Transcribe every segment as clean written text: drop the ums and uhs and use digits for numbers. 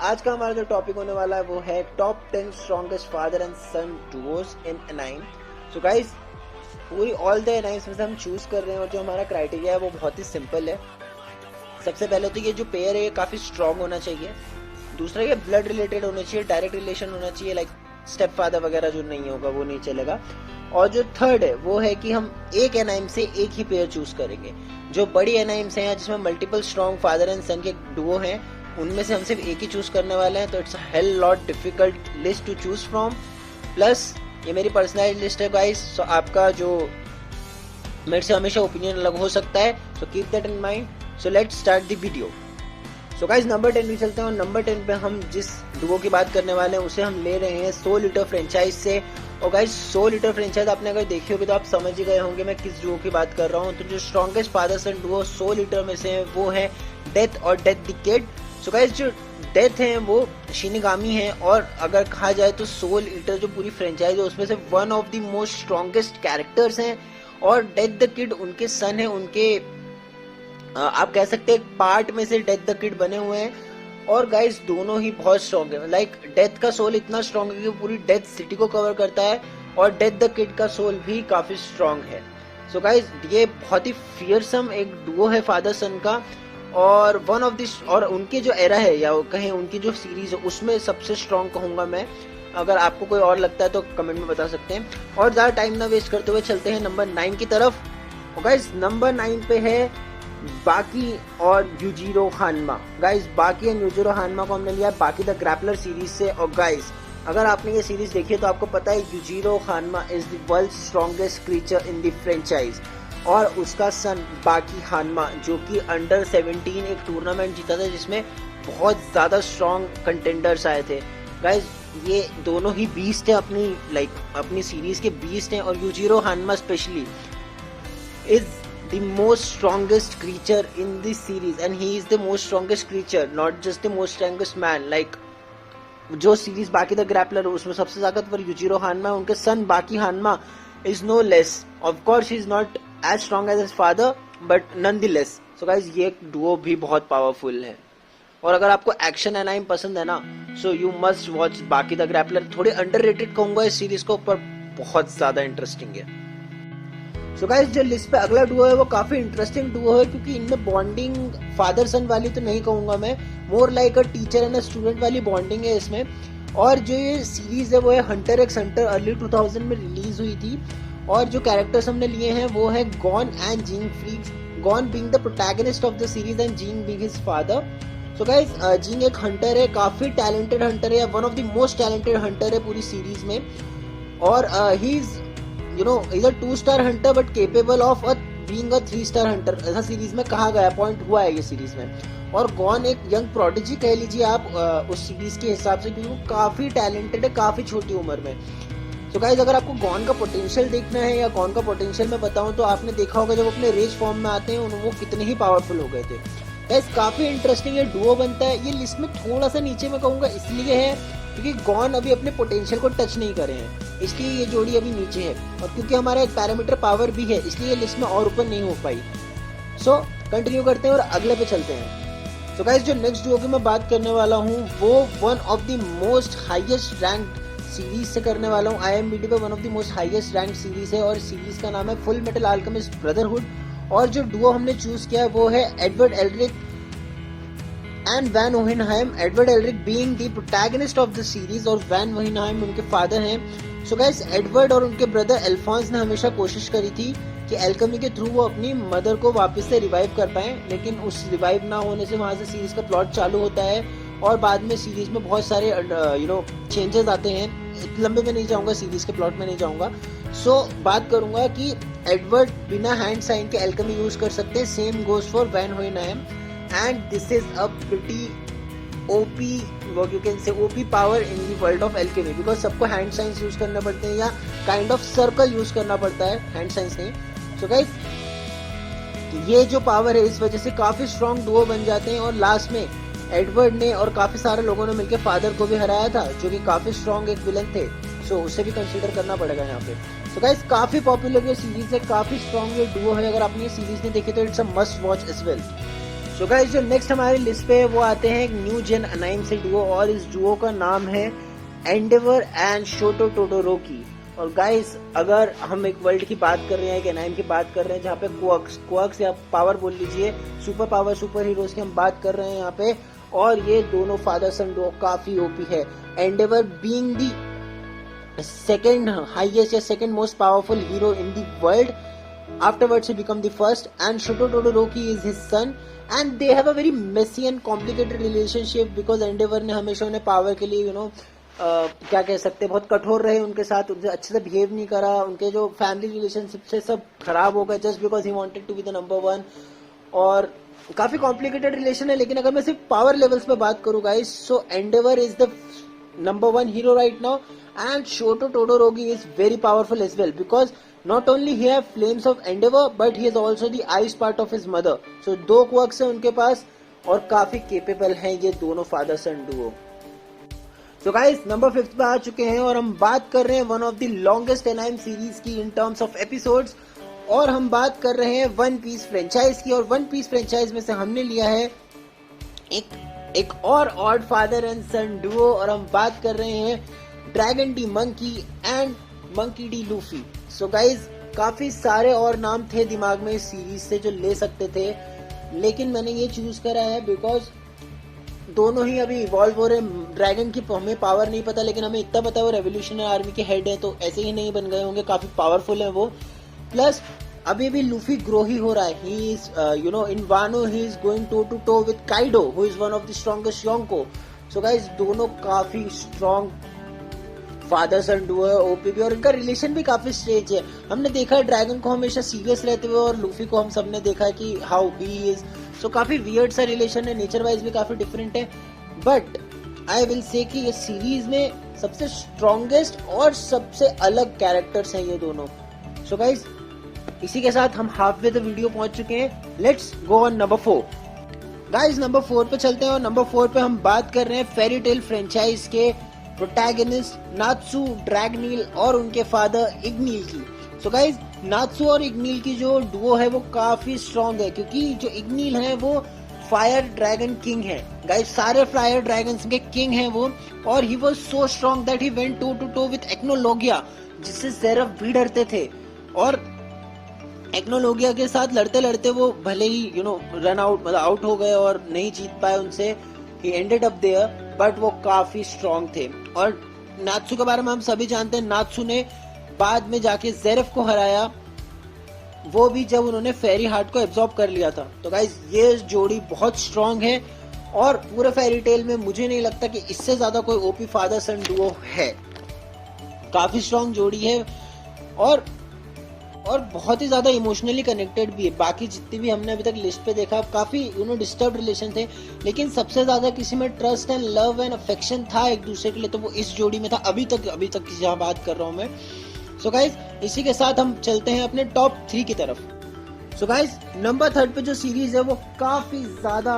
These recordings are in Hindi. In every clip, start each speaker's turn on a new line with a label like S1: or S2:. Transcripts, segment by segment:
S1: आज का हमारा जो टॉपिक होने वाला है वो है top 10 strongest father and son duos in anime. So guys, पूरी ऑल द एनाइम्स में से हम चूज कर रहे हैं और जो हमारा क्राइटेरिया है वो बहुत ही सिंपल है। सबसे पहले तो ये जो पेयर है ये काफ़ी स्ट्रॉन्ग होना चाहिए। दूसरा, ये ब्लड रिलेटेड होना चाहिए, डायरेक्ट रिलेशन होना चाहिए, लाइक स्टेप फादर वगैरह जो नहीं होगा वो नहीं चलेगा। और जो थर्ड है वो है कि हम एक एनाइम से एक ही पेयर चूज करेंगे। जो बड़ी एनाइम्स हैं जिसमें मल्टीपल स्ट्रॉन्ग फादर एंड सन के डुओ हैं उनमें से हम सिर्फ एक ही चूज करने वाले हैं, तो it's hell lot difficult list to choose from. Plus ये मेरी पर्सनल लिस्ट है गाइस, सो आपका जो मेरे से हमेशा ओपिनियन अलग हो सकता है, so keep that in mind. So let's start the video. So guys, number 10 भी चलते हैं और नंबर 10 पे हम जिस डुओ की बात करने वाले हैं उसे हम ले रहे हैं सोल ईटर फ्रेंचाइज से। और गाइस, सोल ईटर फ्रेंचाइज आपने अगर देखी होगी तो आप समझ ही गए होंगे मैं किस डुओ की बात कर रहा हूँ। तो जो strongest father son Duo soul eater में से है वो है डेथ और death the kid. So guys, जो डेथ है वो शिनिगामी है और अगर कहा जाए तो सोल ईटर जो पूरी फ्रेंचाइज है उसमें से one of the most strongest characters हैं। और डेथ द किड उनके सन है, उनके आप कह सकते हैं पार्ट में से डेथ द किड बने हुए हैं। और गाइस, दोनों ही बहुत स्ट्रॉन्ग है। लाइक डेथ का सोल इतना स्ट्रॉन्ग है कि पूरी डेथ सिटी को कवर करता है और डेथ द किड का सोल भी काफी स्ट्रॉन्ग है। सो गाइस, ये बहुत ही फियरसम एक डुओ है फादर सन का। और वन ऑफ दिस और उनके जो एरा है या कहें उनकी जो सीरीज है उसमें सबसे स्ट्रॉन्ग कहूंगा मैं। अगर आपको कोई और लगता है तो कमेंट में बता सकते हैं। और ज्यादा टाइम ना वेस्ट करते हुए चलते हैं नंबर 9 की तरफ। और गाइस, नंबर 9 पे है बाकी और यूजिरो हानमा। गाइस, बाकी एंड यूजिरो हानमा को हमने लिया है बाकी द ग्रैपलर सीरीज से। और गाइस, अगर आपने ये सीरीज देखी है तो आपको पता है Yujiro Hanma is the world's strongest creature in the franchise. और उसका सन बाकी हानमा जो कि अंडर 17 एक टूर्नामेंट जीता था जिसमें बहुत ज्यादा स्ट्रॉन्ग कंटेंडर्स आए थे। गाइस, ये दोनों ही बीस्ट है, अपनी सीरीज के बीस्ट हैं। और Yujiro हानमा specially is the most strongest creature in this series and he is the most strongest creature, not just the most strongest man. Like जो सीरीज बाकी द ग्रैपलर उसमें सबसे ताकतवर यूजिरो हानमा है, उनके सन बाकी हानमा is no less. Of course he is not as strong as his father but nonetheless. So guys, ये डुओ भी बहुत पावरफुल है। और अगर आपको एक्शन एनाइम पसंद है ना, सो यू मस्ट वॉच बाकी द ग्रैपलर। थोड़ी अंडररेटेड कहूंगा इस सीरीज को, पर बहुत ज्यादा इंटरेस्टिंग है। सो गाइस, जो लिस्ट पे अगला डुओ है वो काफी इंटरेस्टिंग डुओ है क्योंकि इनमें बॉन्डिंग फादर सन वाली तो नहीं कहूंगा मैं, more like a teacher and a student वाली बॉन्डिंग है इसमें। और जो ये सीरीज है वो है हंटर एक्स हंटर, अर्ली 2000 में रिलीज हुई थी। और जो कैरेक्टर्स हमने लिए हैं वो है Gon and Ging Freecss, Gon being the protagonist of the series and Ging being his father. So guys, Ging एक हंटर है, काफी टैलेंटेड हंटर है, one of the most talented hunter है पूरी सीरीज में। और he is is a two star hunter but capable of being a three star hunter, ऐसा सीरीज में कहा गया, पॉइंट हुआ है ये सीरीज में। और गॉन एक यंग प्रोडिजी कह लीजिए आप उस सीरीज के हिसाब से, क्योंकि वो काफी टैलेंटेड है काफी छोटी उम्र में। तो गाइस, अगर आपको गॉन का पोटेंशियल देखना है या गॉन का पोटेंशियल मैं बताऊं तो आपने देखा होगा जब अपने रेज फॉर्म में आते हैं वो कितने ही पावरफुल हो गए थे। गाइस, काफी इंटरेस्टिंग ये डुओ बनता है। ये लिस्ट में थोड़ा सा नीचे में कहूंगा इसलिए है क्योंकि गॉन अभी अपने पोटेंशियल को टच नहीं करे हैं, इसलिए ये जोड़ी अभी नीचे है। और क्योंकि हमारा एक पैरामीटर पावर भी है इसलिए ये लिस्ट में और ऊपर नहीं हो पाई। सो कंटिन्यू करते हैं और अगले पे चलते हैं। सो गाइस, जो नेक्स्ट डुओ की मैं बात करने वाला हूँ वो one of the most highest ranked series से करने वाला हूँ। IMDb पे one of the most highest ranked series है और सीरीज का नाम है फुल मेटल अल्केमिस्ट ब्रदरहुड। और जो डुओ हमने चूज किया है वो है Edward Elric and Van Hohenheim, Edward Elric being the protagonist of the series और वैन होहेनहाइम उनके फादर हैं। सो गाइस, एडवर्ड और उनके ब्रदर एल्फॉन्स ने हमेशा कोशिश करी थी कि एल्केमी के थ्रू वो अपनी मदर को वापस से रिवाइव कर पाएं, लेकिन उस रिवाइव ना होने से वहां से सीरीज का प्लॉट चालू होता है और बाद में सीरीज में बहुत सारे चेंजेस आते हैं। लंबे में नहीं जाऊंगा, सीरीज के प्लॉट में नहीं जाऊंगा। सो बात करूंगा कि एडवर्ड बिना हैंड साइन के एल्केमी यूज कर सकते हैं, same goes for Van Hohenheim. And this is a pretty OP, what you can say OP power in the world of alchemy, because सबको हैंड साइंस यूज करना पड़ते हैं या काइंड ऑफ सर्कल यूज करना पड़ता है, हैंड साइंस नहीं। सो गाइस, ये जो पावर है इस वजह से काफी स्ट्रॉन्ग डुओ बन जाते हैं। और लास्ट में एडवर्ड ने और काफी सारे लोगों ने मिलकर फादर को भी हराया था जो कि काफी स्ट्रॉन्ग एक विलन थे, सो उसे भी कंसीडर करना पड़ेगा यहाँ पे। सो गाइस, काफी पॉपुलर ये सीरीज है, काफी स्ट्रॉन्ग ये डुओ है। अगर आपने ये सीरीज नहीं देखी तो it's a must watch as well. So guys जो नेक्स्ट हमारी लिस्ट पे है वो आते हैं एक न्यू जेन अनाइम से डुओ, और इस डुओ का नाम है एंडेवर एंड शोटो टोडोरोकी। और गाइस अगर हम एक वर्ल्ड की बात कर रहे हैं, एक एनाइम की बात कर रहे हैं जहाँ पे क्वर्क्स या पावर बोल लीजिए, सुपर पावर सुपर हीरोज की हम बात कर रहे हैं यहाँ पे, और ये दोनों फादर सन डुओ काफी ओपी है। एंडेवर बीइंग दी second highest या second most powerful hero in the world, afterwards he become the first, and Shoto Todoroki is his son, and they have a very messy and complicated relationship because Endeavor ने हमेशा उन्हें पावर के लिए क्या कह सकते हैं, बहुत कठोर रहे उनके साथ, उनसे अच्छे से बिहेव नहीं करा, उनके जो फैमिली रिलेशनशिप से सब खराब हो गए just because he wanted to be the number one, और काफी कॉम्प्लिकेटेड रिलेशन है। लेकिन अगर मैं सिर्फ पावर लेवल्स पे बात करूँ guys, so Endeavour is the number one hero right now, and Shoto Todoroki is very powerful as well because not only he have flames of Endeavor but he is also the ice part of his mother. So दो quirks है उनके पास और काफी capable हैं ये दोनों father son duo. So guys number 5 पे आ चुके हैं और हम बात कर रहे हैं one of the longest anime series की इन टर्म्स ऑफ एपिसोड्स, और हम बात कर रहे हैं वन पीस फ्रेंचाइज की। और वन पीस फ्रेंचाइज में से हमने लिया है एक और odd father and son duo, और हम बात कर रहे हैं Dragon D Monkey and Monkey D Luffy. So guys काफी सारे और नाम थे दिमाग में इस सीरीज से जो ले सकते थे, लेकिन मैंने ये चूज करा है बिकॉज दोनों ही अभी इवॉल्व हो रहे हैं। ड्रैगन की हमें पावर नहीं पता, लेकिन हमें इतना पता है वो रेवोल्यूशनरी आर्मी के हेड है, तो ऐसे ही नहीं बन गए होंगे, काफी पावरफुल है वो। प्लस अभी भी लूफी ग्रो ही हो रहा है, he is in Wano he is going toe to toe with Kaido who is one of the strongest Yonko. So guys दोनों काफी स्ट्रॉन्ग फादर सन डुओ है, ओपी, और इनका रिलेशन भी काफी स्ट्रेंज है। हमने देखा है ड्रैगन को हमेशा सीरियस रहते हुए, और लूफी को हम सबने देखा है कि हाउ ही इज, सो काफी वियर्ड सा रिलेशन है, नेचर वाइज भी काफी डिफरेंट है। बट आई विल से कि ये सीरीज में सबसे स्ट्रॉन्गेस्ट और सबसे अलग कैरेक्टर्स हैं ये दोनों। सो गाइस इसी के साथ हम हाफ वे द वीडियो पहुंच चुके हैं। Let's go on number 4। Guys number 4 पे चलते हैं, और नंबर 4 पे हम बात कर रहे हैं फेरी टेल फ्रेंचाइज के प्रोटैगनिस्ट नात्सू, ड्रैगनील और उनके फादर इग्नील की। सो गाइस नात्सू और इग्नील की जो डुओ है वो काफी स्ट्रॉन्ग है, क्योंकि जो इग्नील है वो फायर ड्रैगन किंग है। गाइस सारे फायर ड्रैगन्स के किंग हैं वो, और he was so strong that he went toe to toe with Acnologia, जिससे ज़ेरफ भी डरते थे। और एक्नोलोगिया के साथ लड़ते लड़ते वो भले ही रन आउट, मतलब आउट हो गए और नहीं जीत पाए उनसे, ही एंडेड अप देयर, बट वो काफी स्ट्रॉन्ग थे। और नात्सू के बारे में हम सभी जानते हैं, नात्सू ने बाद में जाके ज़ेरफ को हराया, वो भी जब उन्होंने फेरी हार्ट को एब्जॉर्ब कर लिया था। तो गाइस ये जोड़ी बहुत स्ट्रॉन्ग है, और पूरे फेरी टेल में मुझे नहीं लगता कि इससे ज्यादा कोई ओपी फादर सन डुओ है। काफी स्ट्रॉन्ग जोड़ी है, और बहुत ही ज्यादा इमोशनली कनेक्टेड भी है। बाकी जितनी भी हमने अभी तक लिस्ट पे देखा काफी डिस्टर्ब रिलेशन थे, लेकिन सबसे ज्यादा किसी में trust and love and affection था एक दूसरे के लिए, तो वो इस जोड़ी में था अभी तक की जहाँ बात कर रहा हूँ मैं। सो गाइस इसी के साथ हम चलते हैं अपने टॉप 3 की तरफ। सो गाइस नंबर 3 पे जो सीरीज है वो काफी ज्यादा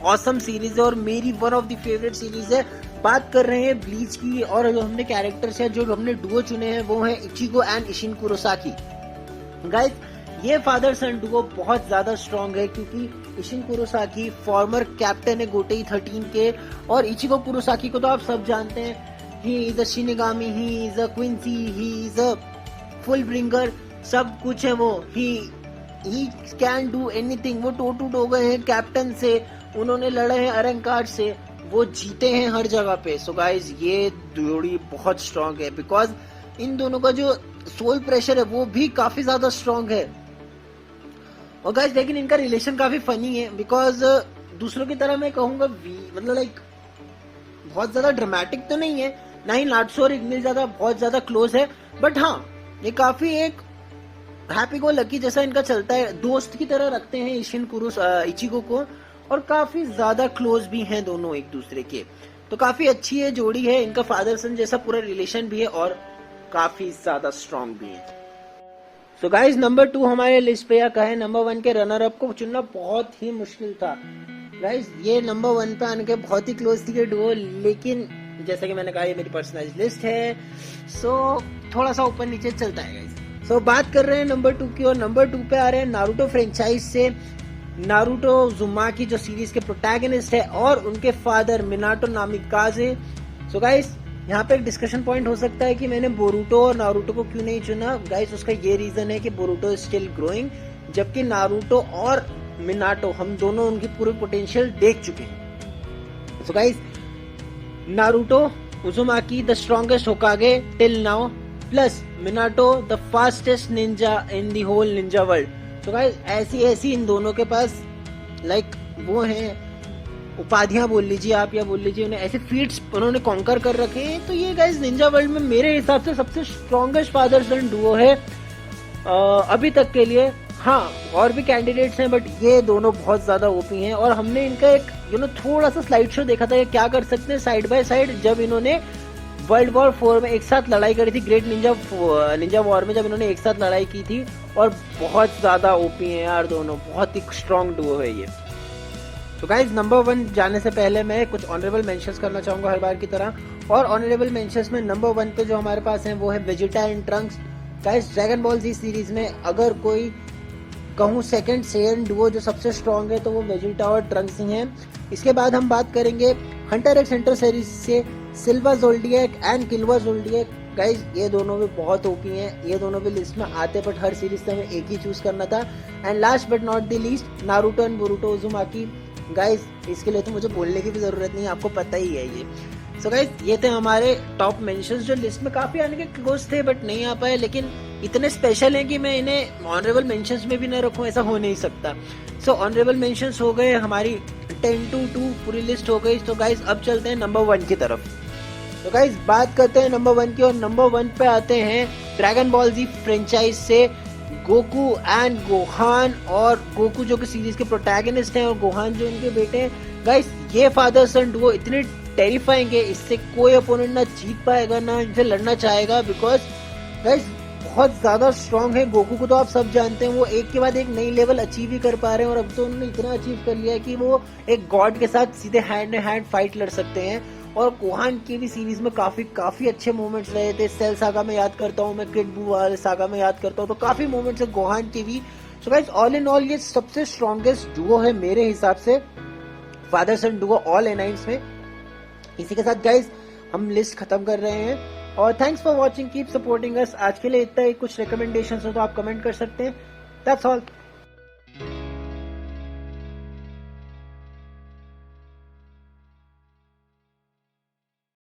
S1: ऑसम सीरीज है और मेरी one of the favourite series है। बात कर रहे हैं ब्लीच की, और जो हमने कैरेक्टर्स है, जो हमने डुओ चुने हैं वो है इचिगो एंड इशिन कुरोसाकी। गाइस ये फादर सन डुओ बहुत ज्यादा स्ट्रॉन्ग है, क्योंकि इशिन कुरोसाकी फॉर्मर कैप्टन है गोटेई 13 के, और इचिगो कुरोसाकी को तो आप सब जानते हैं, he is a shinigami, he is a Quincy, he is a full bringer, सब कुछ है वो। He can do anything. वो टो टू टो गए हैं कैप्टन से, उन्होंने लड़े हैं अरंकार से, वो जीते हैं हर जगह पे। सो गाइस ये जोड़ी बहुत स्ट्रॉन्ग है, बिकॉज इन दोनों का जो सोल प्रेशर है वो भी काफी ज्यादा स्ट्रॉन्ग है। और गाइस लेकिन इनका रिलेशन काफी फनी है, बिकॉज दूसरों की तरह मैं कहूंगा मतलब लाइक बहुत ज्यादा ड्रामेटिक तो नहीं है, ना ही नात्सू और इग्निल ज्यादा बहुत ज्यादा क्लोज है, बट हाँ ये काफी एक हैप्पी गो लकी जैसा इनका चलता है, दोस्त की तरह रखते हैं इचिगो को, और काफी ज्यादा क्लोज भी हैं दोनों एक दूसरे के। तो काफी अच्छी है जोड़ी है, इनका फादर सन जैसा पूरा रिलेशन भी है, और काफी ज्यादा स्ट्रॉन्ग भी है। सो गाइस नंबर 2 हमारे लिस्ट पे, या कहे नंबर 1 के रनर अप को चुनना बहुत ही मुश्किल था। गाइस ये नंबर 1 पे आने के बहुत ही क्लोज थी डुओ, लेकिन जैसा कि मैंने कहा ये मेरी पर्सनल लिस्ट है, सो थोड़ा सा ऊपर नीचे चलता है गाइस। सो बात कर रहे हैं नंबर 2 की, और नंबर 2 पे आ रहे हैं नारुतो फ्रेंचाइज से नारुतो उज़ुमाकी जो सीरीज के प्रोटैगनिस्ट है और उनके फादर मिनाटो नामिकाजे। सो गाइस यहाँ पे एक डिस्कशन पॉइंट हो सकता है कि मैंने बोरुटो और नारुतो को क्यों नहीं चुना। गाइस उसका ये रीजन है कि बोरुटो इज स्टिल ग्रोइंग, जबकि नारुतो और मिनाटो हम दोनों उनकी पूरी पोटेंशियल देख चुके हैं। So guys Naruto Uzumaki the strongest Hokage till now, plus Minato the fastest ninja in the whole ninja world. तो गाइस ऐसी इन दोनों के पास लाइक वो हैं उपाधियां बोल लीजिए आप, या बोल लीजिए उन्हें ऐसे फीट्स उन्होंने कॉन्कर कर रखे हैं। तो ये गाइस निंजा वर्ल्ड में मेरे हिसाब से सबसे स्ट्रॉन्गेस्ट फादर सन डुओ है अभी तक के लिए। हाँ और भी कैंडिडेट्स हैं बट ये दोनों बहुत ज्यादा ओपी हैं, और हमने इनका एक थोड़ा सा स्लाइड शो देखा था क्या कर सकते हैं साइड बाय साइड, जब इन्होंने वर्ल्ड वॉर 4 में एक साथ लड़ाई करी थी, ग्रेट निंजा वॉर में जब इन्होंने एक साथ लड़ाई की थी। और बहुत ज्यादा ओपी हैं यार दोनों, बहुत ही स्ट्रॉन्ग डुओ है ये। तो गाइज नंबर 1 जाने से पहले मैं कुछ ऑनरेबल मेंशंस करना चाहूंगा हर बार की तरह, और ऑनरेबल मेंशंस में नंबर 1 पे जो हमारे पास है वो है Vegeta and Trunks. Guys Dragon Ball Z series में अगर कोई कहूँ सेकंड सेयन डुओ जो सबसे स्ट्रॉन्ग है तो वो वेजिटा और ट्रंक्स ही हैं। इसके बाद हम बात करेंगे हंटर एक्स हंटर सीरीज से सिल्वा ज़ोल्डिएक एंड किल्वा ज़ोल्डिएक। गाइज ये दोनों भी बहुत ओपी हैं, ये दोनों भी लिस्ट में आते बट हर सीरीज से हमें एक ही चूज करना था। And last but not the least Naruto and Boruto Uzumaki. Guys इसके लिए तो मुझे बोलने की भी जरूरत नहीं है, आपको पता ही है ये। सो गाइज ये थे हमारे टॉप मेंशंस जो लिस्ट में काफी आने के क्लोज थे बट नहीं आ पाए, लेकिन इतने स्पेशल हैं कि मैं इन्हें ऑनरेबल मेंशंस में भी न रखूं, ऐसा हो नहीं सकता। सो ऑनरेबल मेंशंस हो गए, हमारी 10 to 2 पूरी लिस्ट हो गई। तो गाइज अब चलते हैं नंबर 1 की तरफ। तो गाइज बात करते हैं नंबर 1 की, और नंबर 1 पे आते हैं ड्रैगन बॉल जी फ्रेंचाइज से गोकू एंड गोहान। और गोकू जो कि सीरीज के प्रोटैगनिस्ट हैं और गोहान जो इनके बेटे हैं। गाइस ये फादर सन डुओ इतने टेरिफाइंग है, इससे कोई अपोनेंट ना जीत पाएगा ना इनसे लड़ना चाहेगा, बिकॉज गाइस बहुत ज्यादा स्ट्रांग है। गोकू को तो आप सब जानते हैं, वो एक के बाद एक नई लेवल अचीव ही कर पा रहे हैं, और अब तो उन्होंने इतना अचीव कर लिया है कि वो एक गॉड के साथ सीधे हैंड टू हैंड फाइट लड़ सकते हैं। और गोहान की भी सीरीज में काफी अच्छे मोमेंट्स रहे थे। सेल सागा में याद करता हूँ मैं, किड बू वाले सागा में याद करता हूँ, तो काफी मोमेंट्स है गोहान के भी। So guys all in all ये सबसे स्ट्रॉन्गेस्ट डुओ है मेरे हिसाब से, फादर सन डुओ ऑल एनाइम्स में। इसी के साथ गाइस हम लिस्ट खत्म कर रहे हैं, और thanks for watching, keep supporting us. आज के लिए इतना ही, कुछ रिकमेंडेशंस हो तो आप कमेंट कर सकते हैं। That's all.